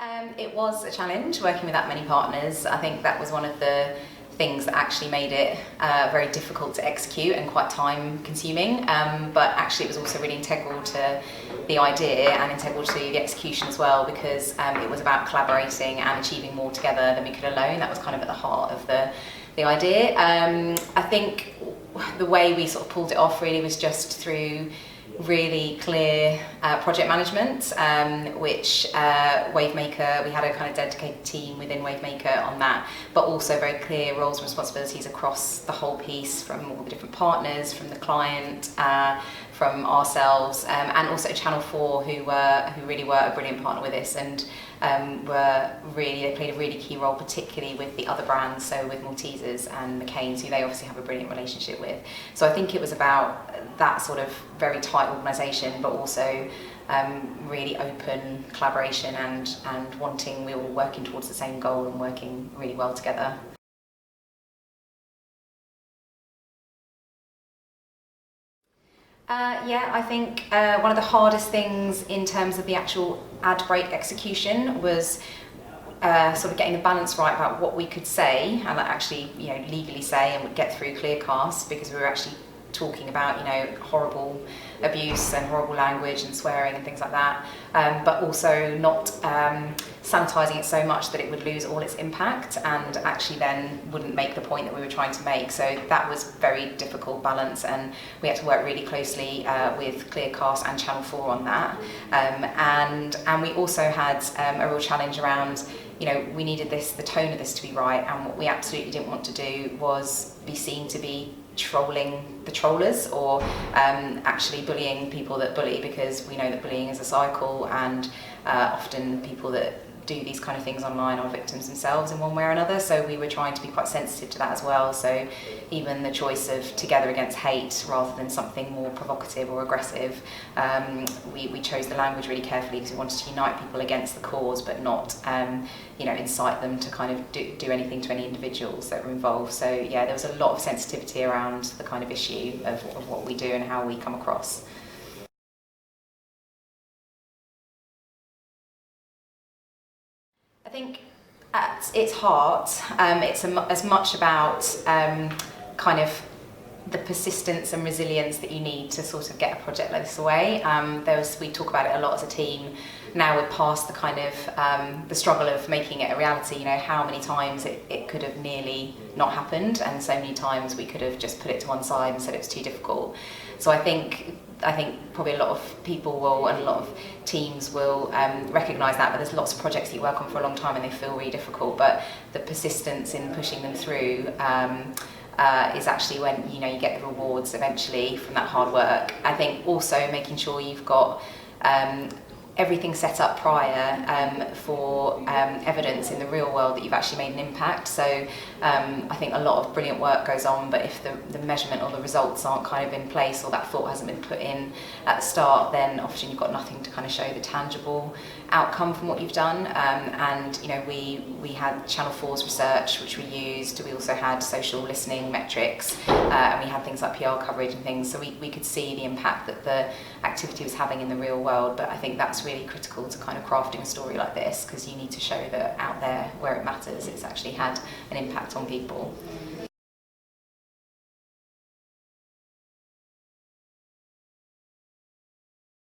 It was a challenge working with that many partners. I think that was one of the things that actually made it very difficult to execute and quite time consuming, but actually it was also really integral to the idea and integral to the execution as well, because it was about collaborating and achieving more together than we could alone. That was kind of at the heart of the idea. I think the way we sort of pulled it off really was just through really clear project management, which Wavemaker, we had a kind of dedicated team within Wavemaker on that, but also very clear roles and responsibilities across the whole piece, from all the different partners, from the client, from ourselves, and also Channel 4, who really were a brilliant partner with this, and they played a really key role, particularly with the other brands, so with Maltesers and McCain's, who they obviously have a brilliant relationship with. So I think it was about that sort of very tight organisation, but also really open collaboration and wanting, we were all working towards the same goal and working really well together. Yeah, I think one of the hardest things in terms of the actual ad break execution was sort of getting the balance right about what we could say and actually, legally say and would get through Clearcast, because we were actually talking about, horrible abuse and horrible language and swearing and things like that, but also not sanitising it so much that it would lose all its impact and actually then wouldn't make the point that we were trying to make. So that was a very difficult balance, and we had to work really closely with Clearcast and Channel 4 on that. And we also had a real challenge around, we needed the tone of this to be right, and what we absolutely didn't want to do was be seen to be trolling the trollers or actually bullying people that bully, because we know that bullying is a cycle, and often people that do these kind of things online are victims themselves in one way or another. So we were trying to be quite sensitive to that as well. So even the choice of Together Against Hate rather than something more provocative or aggressive, we chose the language really carefully, because we wanted to unite people against the cause, but not incite them to kind of do anything to any individuals that were involved. So yeah, there was a lot of sensitivity around the kind of issue of what we do and how we come across. I think at its heart, it's as much about kind of the persistence and resilience that you need to sort of get a project like this away. We talk about it a lot as a team. Now we're past the kind of the struggle of making it a reality. How many times it could have nearly not happened, and so many times we could have just put it to one side and said it was too difficult. So I think probably a lot of people will, and a lot of teams will recognise that, but there's lots of projects that you work on for a long time and they feel really difficult, but the persistence in pushing them through is actually when you get the rewards eventually from that hard work. I think also making sure you've got everything set up prior for evidence in the real world that you've actually made an impact. So I think a lot of brilliant work goes on, but if the measurement or the results aren't kind of in place, or that thought hasn't been put in at the start, then often you've got nothing to kind of show the tangible outcome from what you've done. And we had Channel 4's research, which we used. We also had social listening metrics, and we had things like PR coverage and things, so we could see the impact that the activity was having in the real world. But I think that's really critical to kind of crafting a story like this, because you need to show that out there where it matters, it's actually had an impact on people.